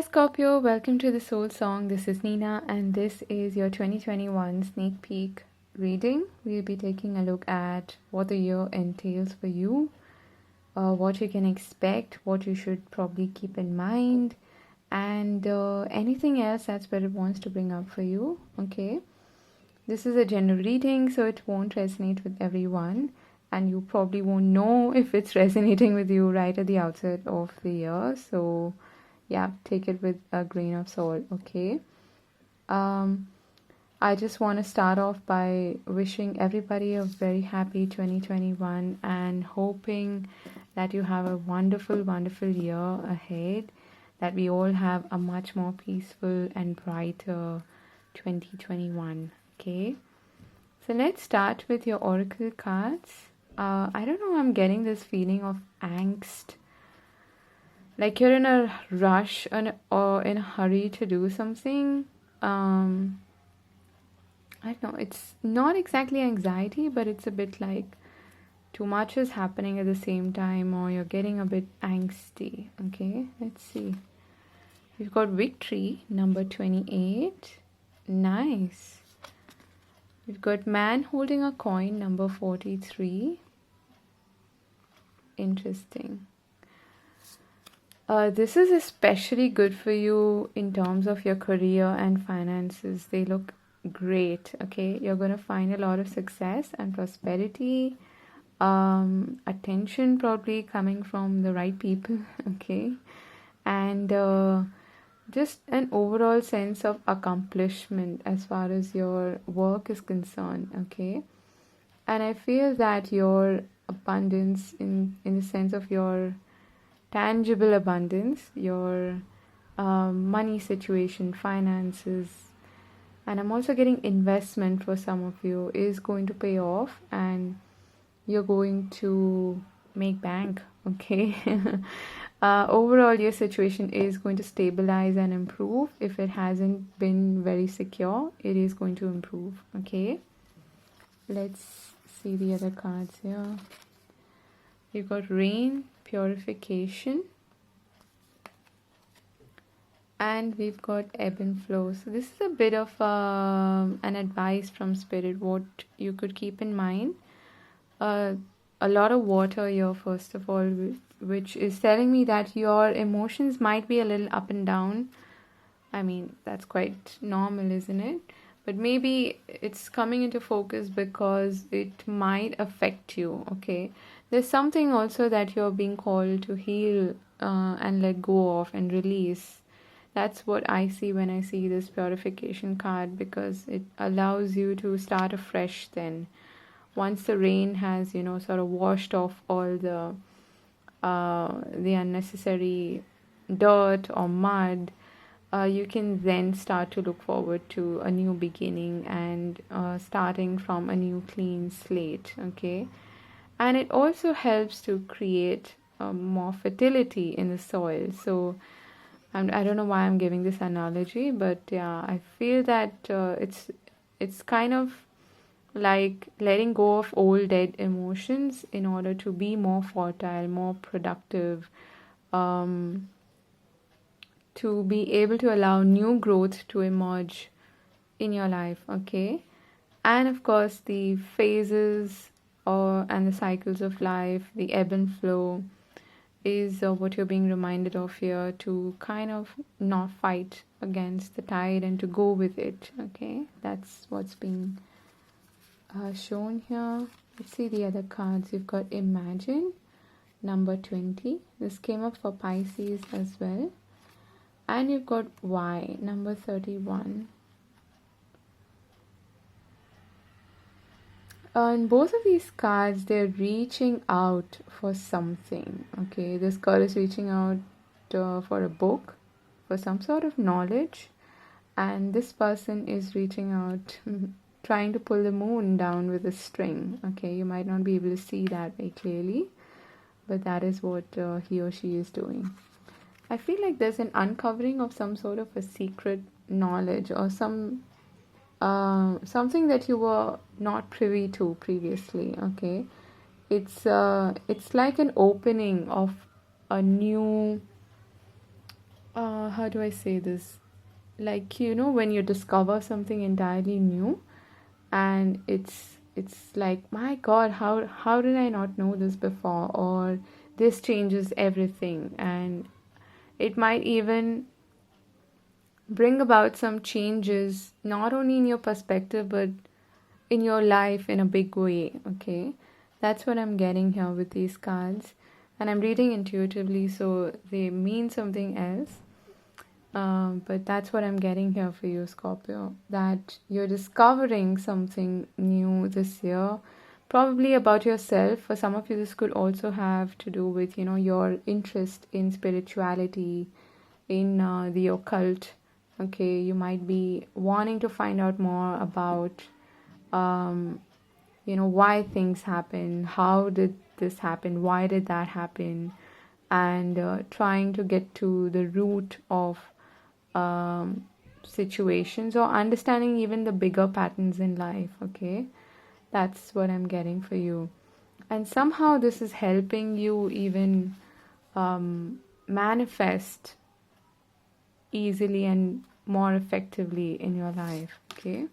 Scorpio, welcome to the Soul Song. This is Nina, and this is your 2021 sneak peek reading. We'll be taking a look at what the year entails for you, what you can expect, what you should probably keep in mind, and anything else that Spirit wants to bring up for you. Okay, this is a general reading, so it won't resonate with everyone, and you probably won't know if it's resonating with you right at the outset of the year. So yeah, take it with a grain of salt. Okay, I just want to start off by wishing everybody a very happy 2021 and hoping that you have a wonderful year ahead, that we all have a much more peaceful and brighter 2021. Okay, so let's start with your oracle cards. I don't know, I'm getting this feeling of angst, like you're in a rush or in a hurry to do something. I don't know, it's not exactly anxiety, but it's a bit like too much is happening at the same time, or you're getting a bit angsty. Okay, let's see. We've got victory, number 28. Nice. We've got man holding a coin, number 43. Interesting. This is especially good for you in terms of your career and finances. They look great. Okay, you're going to find a lot of success and prosperity, attention probably coming from the right people. Okay, and just an overall sense of accomplishment as far as your work is concerned. Okay, and I feel that your abundance in the sense of your tangible abundance, your money situation, finances, and I'm also getting investment for some of you is going to pay off, and you're going to make bank. Okay. Overall, your situation is going to stabilize and improve. If it hasn't been very secure, it is going to improve. Okay, let's see the other cards here. You've got rain, purification, and we've got ebb and flow. So this is a bit of an advice from Spirit, what you could keep in mind. A lot of water here, first of all, which is telling me that your emotions might be a little up and down. I mean, that's quite normal, isn't it? But maybe it's coming into focus because it might affect you. Okay, there's something also that you're being called to heal and let go of and release. That's what I see when I see this purification card, because it allows you to start afresh then. Once the rain has, sort of washed off all the unnecessary dirt or mud, you can then start to look forward to a new beginning and starting from a new clean slate. Okay, and it also helps to create more fertility in the soil. So I don't know why I'm giving this analogy, but yeah, I feel that it's kind of like letting go of old dead emotions in order to be more fertile, more productive, to be able to allow new growth to emerge in your life. Okay, and of course the phases and the cycles of life, the ebb and flow, is what you're being reminded of here, to kind of not fight against the tide and to go with it. Okay, that's what's being shown here. Let's see the other cards. You've got imagine, number 20. This came up for Pisces as well. And you've got why, number 31. In both of these cards, they're reaching out for something. Okay, this girl is reaching out for a book, for some sort of knowledge, and this person is reaching out trying to pull the moon down with a string. Okay, you might not be able to see that very clearly, but that is what he or she is doing. I feel like there's an uncovering of some sort of a secret knowledge, or something that you were not privy to previously. Okay, it's like an opening of a new how do I say this? Like, when you discover something entirely new, and it's like, my God, how did I not know this before? Or this changes everything, and it might even bring about some changes, not only in your perspective but in your life in a big way. Okay, that's what I'm getting here with these cards, and I'm reading intuitively, so they mean something else. But that's what I'm getting here for you, Scorpio, that you're discovering something new this year, probably about yourself. For some of you, this could also have to do with, your interest in spirituality, in the occult. Okay, you might be wanting to find out more about, um, why things happen, how did this happen, why did that happen, and trying to get to the root of um, situations, or understanding even the bigger patterns in life. Okay, that's what I'm getting for you, and somehow this is helping you even manifest easily and more effectively in your life. Okay,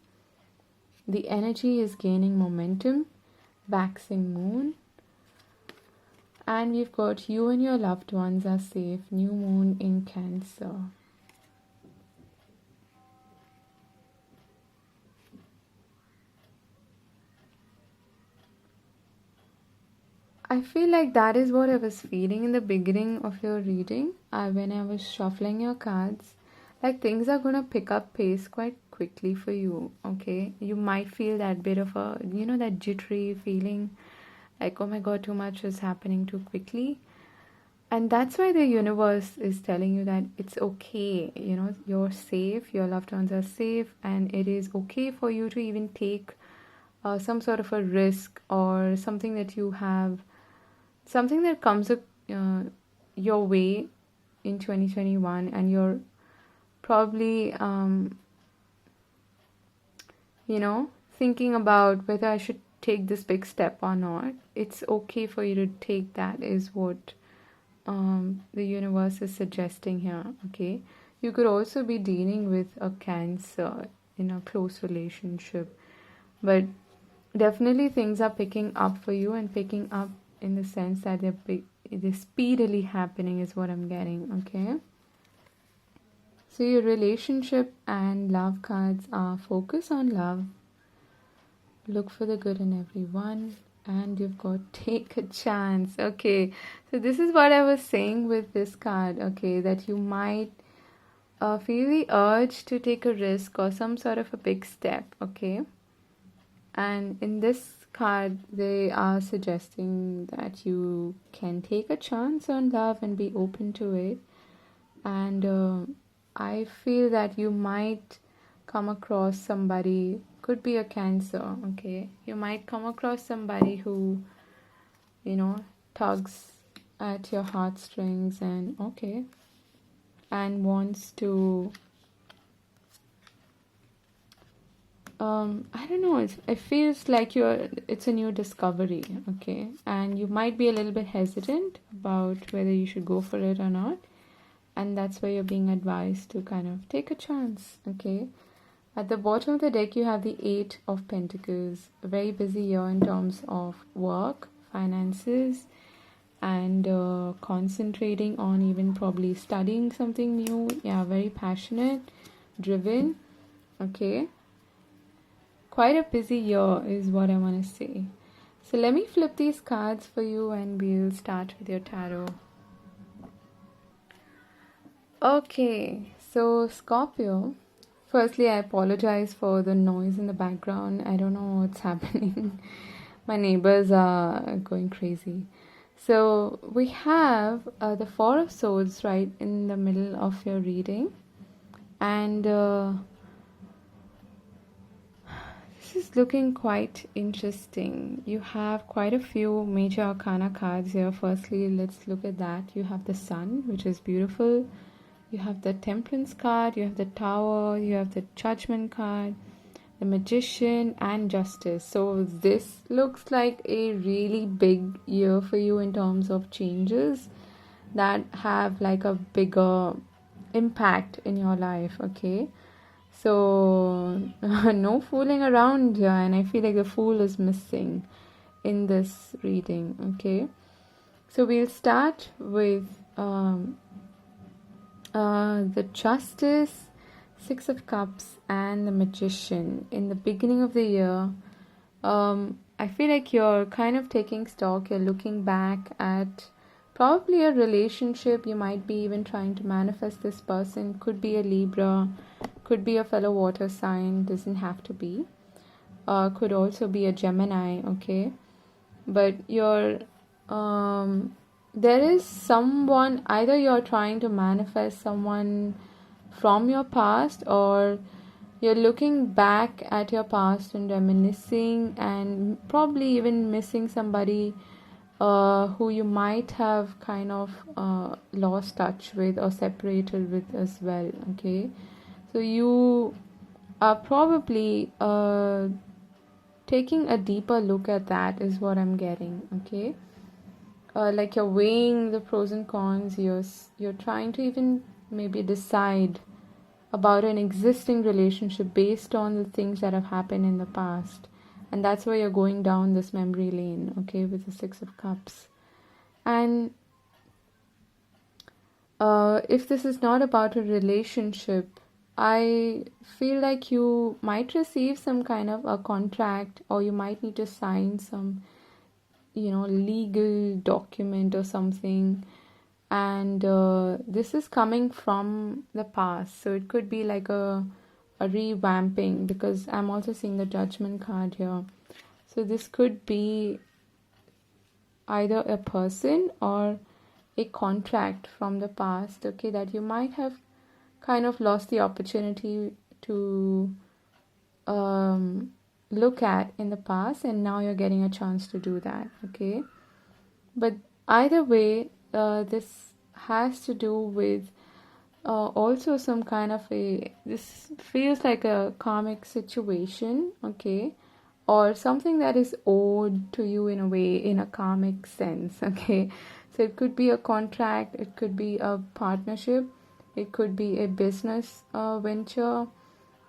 the energy is gaining momentum, waxing moon, and we've got you and your loved ones are safe, new moon in Cancer. I feel like that is what I was feeling in the beginning of your reading, when I was shuffling your cards. Like, things are gonna pick up pace quite quickly for you, okay? You might feel that bit of a, that jittery feeling, like, oh my God, too much is happening too quickly. And that's why the universe is telling you that it's okay, you're safe, your loved ones are safe, and it is okay for you to even take some sort of a risk, or something that comes up your way in 2021, and you're probably thinking about whether I should take this big step or not. It's okay for you to take that, is what the universe is suggesting here. Okay, you could also be dealing with a Cancer in a close relationship, but definitely things are picking up for you, and picking up in the sense that they're speedily happening is what I'm getting. Okay, so your relationship and love cards are focus on love, look for the good in everyone, and you've got take a chance. Okay, so this is what I was saying with this card. Okay, that you might feel the urge to take a risk or some sort of a big step. Okay, and in this card they are suggesting that you can take a chance on love and be open to it. And I feel that you might come across somebody, could be a Cancer. Okay, you might come across somebody who tugs at your heartstrings, and wants to I don't know, it feels like it's a new discovery. Okay, and you might be a little bit hesitant about whether you should go for it or not, and that's why you're being advised to kind of take a chance. Okay, at the bottom of the deck you have the Eight of Pentacles, a very busy year in terms of work, finances, and concentrating on even probably studying something new. Yeah, very passionate, driven. Okay, quite a busy year is what I want to say. So let me flip these cards for you, and we'll start with your tarot. Okay, so Scorpio, firstly I apologize for the noise in the background. I don't know what's happening. My neighbors are going crazy. So we have the Four of Swords right in the middle of your reading, and this is looking quite interesting. You have quite a few major arcana cards here. Firstly, let's look at that. You have the Sun, which is beautiful. You have the Temperance card, you have the Tower, you have the Judgment card, the Magician, and Justice. So this looks like a really big year for you in terms of changes that have like a bigger impact in your life. Okay, so no fooling around here, and I feel like the fool is missing in this reading. Okay, so we'll start with the Justice, Six of Cups, and the Magician. In the beginning of the year, I feel like you're kind of taking stock, you're looking back at probably a relationship. You might be even trying to manifest this person. Could be a Libra, could be a fellow water sign, doesn't have to be. Could also be a Gemini, okay? But there is someone, either you're trying to manifest someone from your past, or you're looking back at your past and reminiscing and probably even missing somebody who you might have kind of lost touch with or separated with as well. Okay, so you are probably taking a deeper look at that, is what I'm getting. Okay, like you're weighing the pros and cons. You're trying to even maybe decide about an existing relationship based on the things that have happened in the past, and that's why you're going down this memory lane, okay, with the Six of Cups. And if this is not about a relationship, I feel like you might receive some kind of a contract, or you might need to sign some, legal document or something. And this is coming from the past, so it could be like a revamping, because I'm also seeing the Judgment card here. So this could be either a person or a contract from the past, okay, that you might have kind of lost the opportunity to look at in the past, and now you're getting a chance to do that, okay? But either way, this has to do with also some kind of this feels like a karmic situation, okay? Or something that is owed to you in a way, in a karmic sense, okay? So it could be a contract, it could be a partnership, it could be a business venture,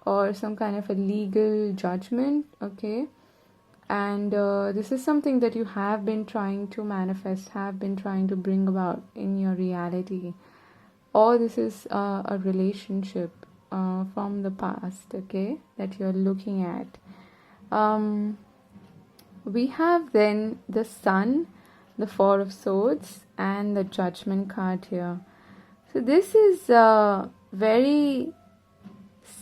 or some kind of a legal judgment, okay? And this is something that you have been trying to manifest, have been trying to bring about in your reality. Or this is a relationship from the past, okay, that you're looking at. We have then the Sun, the Four of Swords, and the Judgment card here. So this is very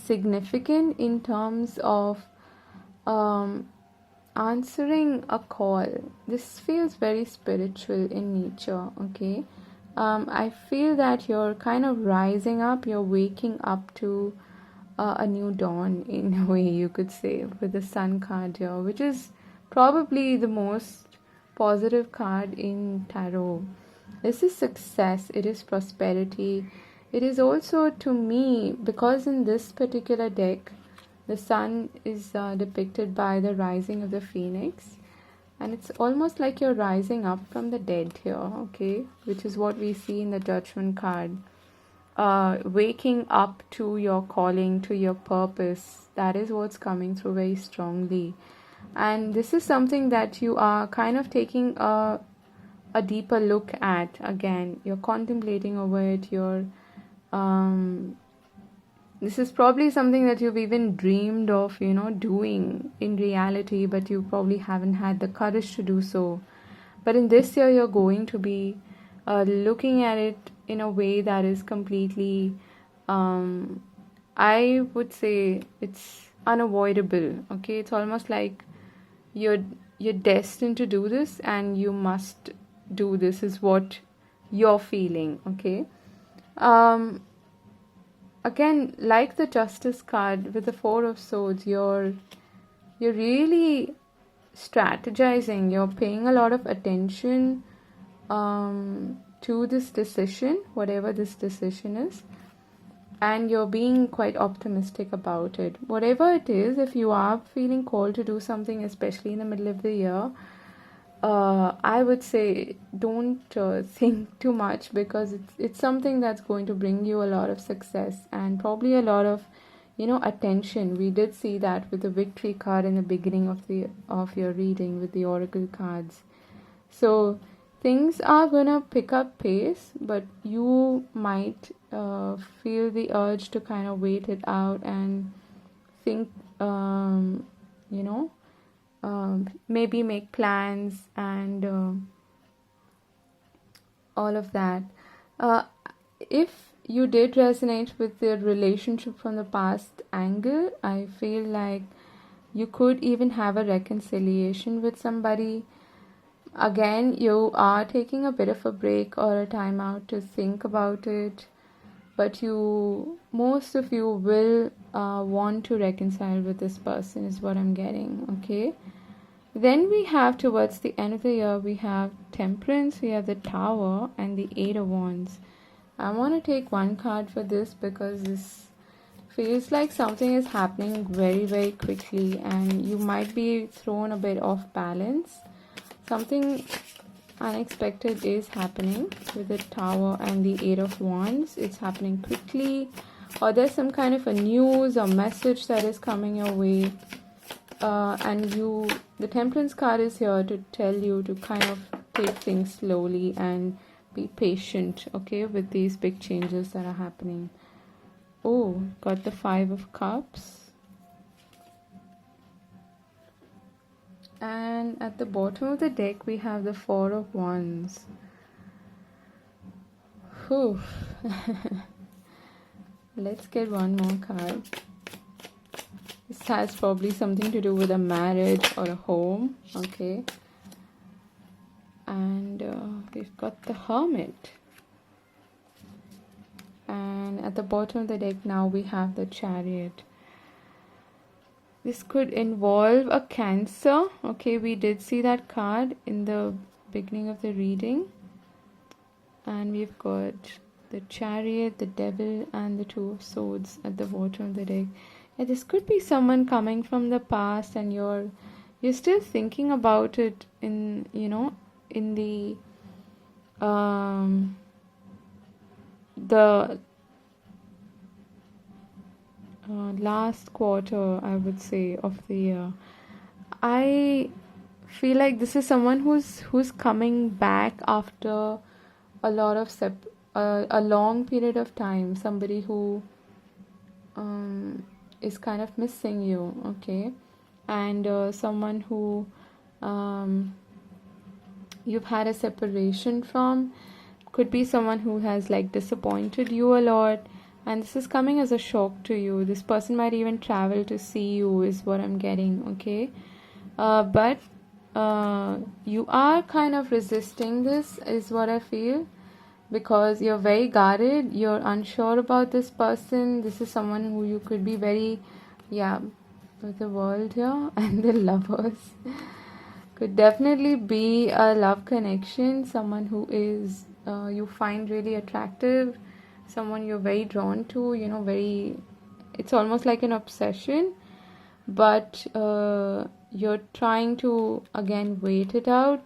significant in terms of answering a call. This feels very spiritual in nature, okay? I feel that you're kind of rising up, you're waking up to a new dawn, in a way you could say, with the Sun card here, which is probably the most positive card in tarot. This is success, it is prosperity. It is also, to me, because in this particular deck, the Sun is depicted by the rising of the phoenix, and it's almost like you're rising up from the dead here, okay, which is what we see in the Judgment card. Waking up to your calling, to your purpose, that is what's coming through very strongly. And this is something that you are kind of taking a deeper look at. Again, you're contemplating over it. This is probably something that you've even dreamed of, doing in reality, but you probably haven't had the courage to do so. But in this year, you're going to be looking at it in a way that is completely, I would say, it's unavoidable. Okay, it's almost like you're destined to do this, and you must do this, is what you're feeling. Okay. Again, like the Justice card with the Four of Swords, you're really strategizing. You're paying a lot of attention to this decision, whatever this decision is, and you're being quite optimistic about it. Whatever it is, if you are feeling called to do something, especially in the middle of the year, I would say don't think too much, because it's something that's going to bring you a lot of success and probably a lot of, attention. We did see that with the victory card in the beginning of your reading with the oracle cards. So things are gonna pick up pace, but you might feel the urge to kind of wait it out and think, you know maybe make plans and all of that. Uh, if you did resonate with the relationship from the past angle, I feel like you could even have a reconciliation with somebody. Again, you are taking a bit of a break or a time out to think about it, but most of you will want to reconcile with this person, is what I'm getting, okay? Then we have, towards the end of the year, we have Temperance, we have the Tower, and the Eight of Wands. I want to take one card for this because this feels like something is happening very, very quickly, and you might be thrown a bit off balance. Something unexpected is happening with the Tower and the Eight of Wands. It's happening quickly, or there's some kind of a news or message that is coming your way. And the Temperance card is here to tell you to kind of take things slowly and be patient, okay, with these big changes that are happening. Oh, got the Five of Cups. And at the bottom of the deck, we have the Four of Wands. Whew. Let's get one more card. This has probably something to do with a marriage or a home, okay? And we've got the Hermit. And at the bottom of the deck now we have the Chariot. This could involve a Cancer, okay? We did see that card in the beginning of the reading. And we've got the Chariot, the Devil, and the Two of Swords at the bottom of the deck. Yeah, this could be someone coming from the past, and you're still thinking about it in the last quarter, I would say, of the year. I feel like this is someone who's coming back after a lot of a long period of time. Somebody who is kind of missing you, okay? And someone who you've had a separation from. Could be someone who has like disappointed you a lot, and this is coming as a shock to you. This person might even travel to see you, is what I'm getting, okay? But you are kind of resisting this, is what I feel, because you're very guarded, you're unsure about this person. This is someone who you could be very, with the World here and the Lovers. Could definitely be a love connection, someone who is you find really attractive, someone you're very drawn to, it's almost like an obsession, but you're trying to, again, wait it out.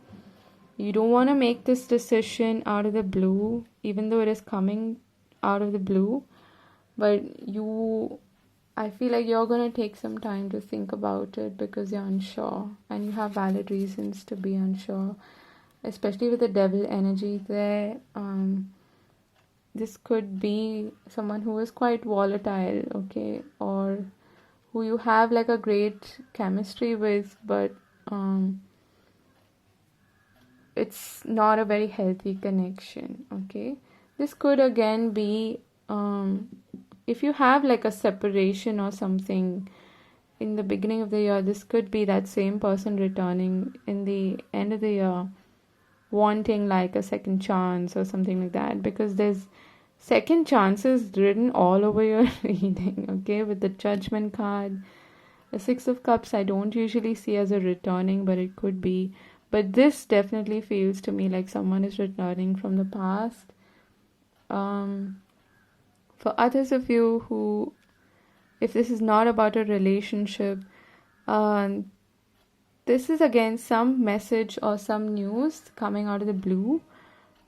You don't want to make this decision out of the blue, even though it is coming out of the blue, but I feel like you're going to take some time to think about it because you're unsure, and you have valid reasons to be unsure, especially with the Devil energy there. This could be someone who is quite volatile, okay, or who you have like a great chemistry with, but it's not a very healthy connection, okay? This could again be if you have like a separation or something in the beginning of the year, this could be that same person returning in the end of the year, wanting like a second chance or something like that, because there's second chances written all over your reading, okay? With the Judgment card, the Six of Cups, I don't usually see as a returning, but it could be. But this definitely feels to me like someone is returning from the past. For others of you who, if this is not about a relationship, this is again some message or some news coming out of the blue,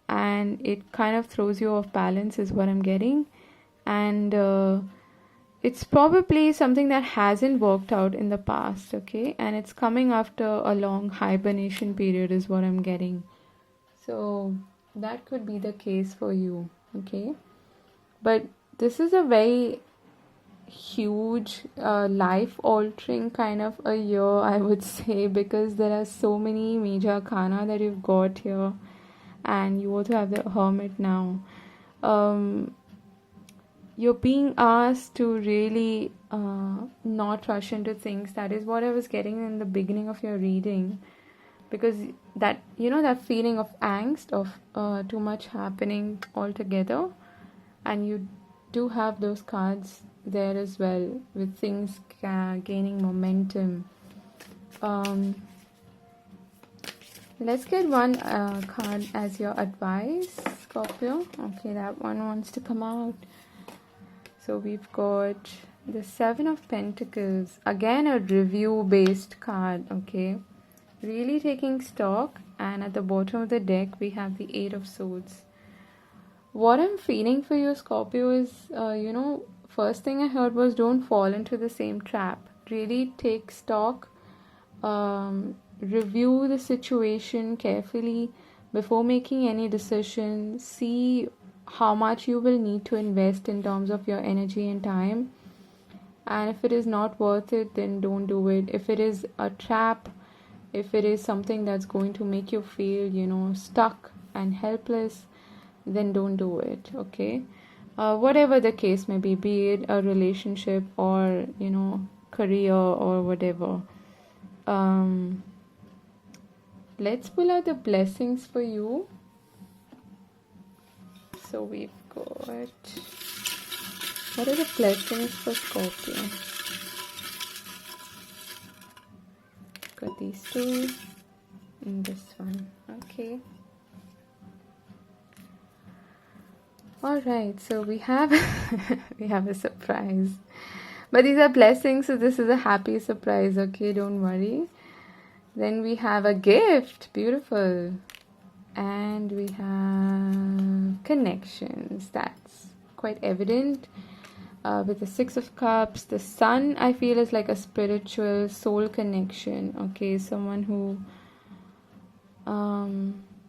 and it kind of throws you off balance, is what I'm getting. And it's probably something that hasn't worked out in the past, okay? And it's coming after a long hibernation period, is what I'm getting. So that could be the case for you, okay? But this is a very huge life altering kind of a year, I would say, because there are so many major arcana that you've got here, and you also have the hermit now. You're being asked to really not rush into things. That is what I was getting in the beginning of your reading, because that, you know, that feeling of angst of too much happening altogether, and you do have those cards there as well, with things gaining momentum. Let's get one card as your advice, Scorpio. Okay, that one wants to come out. So we've got the Seven of Pentacles, again a review based card, okay, really taking stock. And at the bottom of the deck we have the Eight of Swords. What I'm feeling for you, Scorpio, is, first thing I heard was don't fall into the same trap. Really take stock, review the situation carefully before making any decision. See how much you will need to invest in terms of your energy and time. And if it is not worth it, then don't do it. If it is a trap, if it is something that's going to make you feel, stuck and helpless, then don't do it, okay? Whatever the case may be it a relationship or, career or whatever. Let's pull out the blessings for you. So we've got, what are the blessings for Scorpio? Got these two and this one, okay. All right, so we have we have a surprise, but these are blessings, so this is a happy surprise, okay, don't worry. Then we have a gift, beautiful, and we have connections, that's quite evident, with the Six of Cups. The Sun, I feel, is like a spiritual soul connection, okay, someone who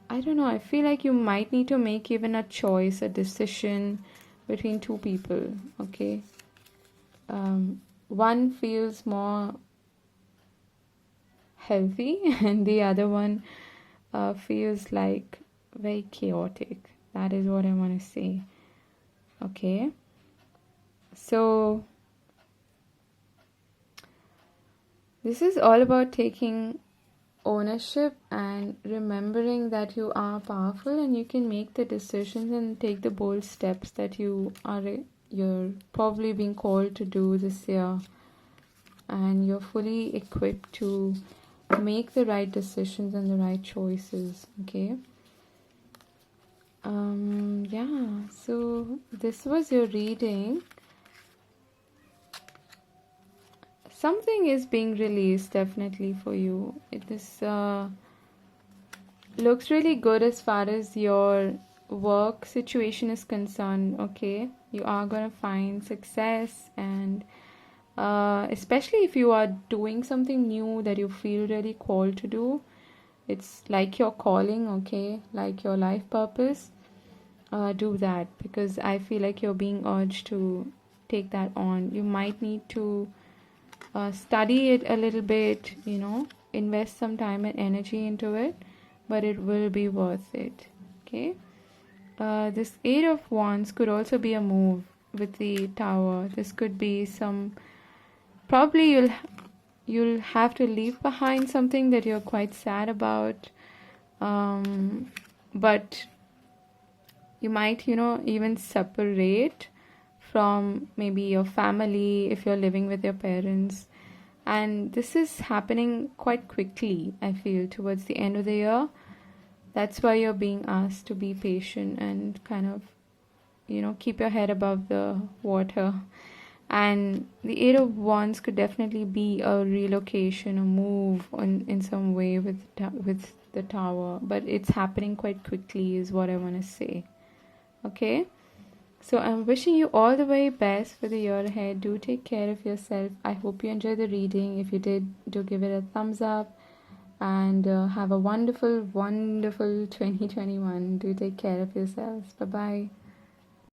I don't know, I feel like you might need to make even a choice, a decision between two people, okay? One feels more healthy and the other one feels like very chaotic. That is what I want to say, okay? So this is all about taking ownership and remembering that you are powerful and you can make the decisions and take the bold steps that you're probably being called to do this year, and you're fully equipped to make the right decisions and the right choices, okay? So this was your reading. Something is being released definitely for you. This looks really good as far as your work situation is concerned, okay? You are going to find success, and especially if you are doing something new that you feel really called to do. It's like your calling, okay? Like your life purpose. Do that, because I feel like you're being urged to take that on. You might need to study it a little bit, invest some time and energy into it, but it will be worth it, okay? This Eight of Wands could also be a move with the Tower. This could be probably you'll have to leave behind something that you're quite sad about, but you might, even separate from maybe your family if you're living with your parents. And this is happening quite quickly, I feel, towards the end of the year. That's why you're being asked to be patient and kind of, keep your head above the water, And the Eight of Wands could definitely be a relocation, a move in some way with the Tower, but it's happening quite quickly, is what I want to say. Okay? So I'm wishing you all the very best for the year ahead. Do take care of yourself. I hope you enjoyed the reading. If you did, do give it a thumbs up. And have a wonderful, wonderful 2021. Do take care of yourselves. Bye bye.